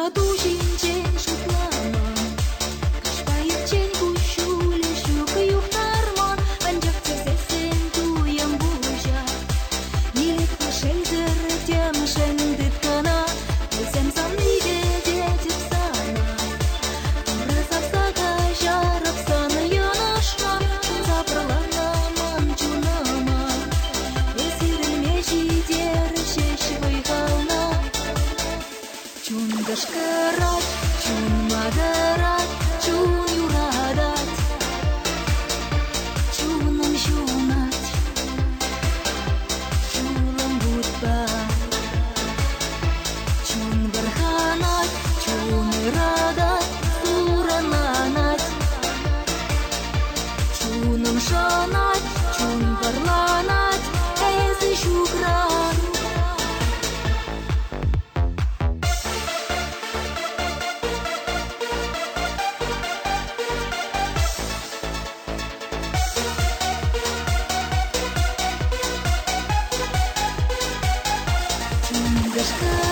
саду жинчен шутлама, кашпайып чен кушуле шукаюк нарман, анжак цесесен туям бужа. Нилет пошельзер тем шендит кана, Өлсем саныйде детип сана. Туразап сага жарып саны янашна, Шун запырлана манчунама. Эсирелме жидер шешвый хална. Чун гашкарат, чун мадарат, чун юрадат, чунам шунат, чулам будбат, чун барханат, чун ирадат, сурананат, чунам шанат, чун барланат, эзи шукрат. Гашка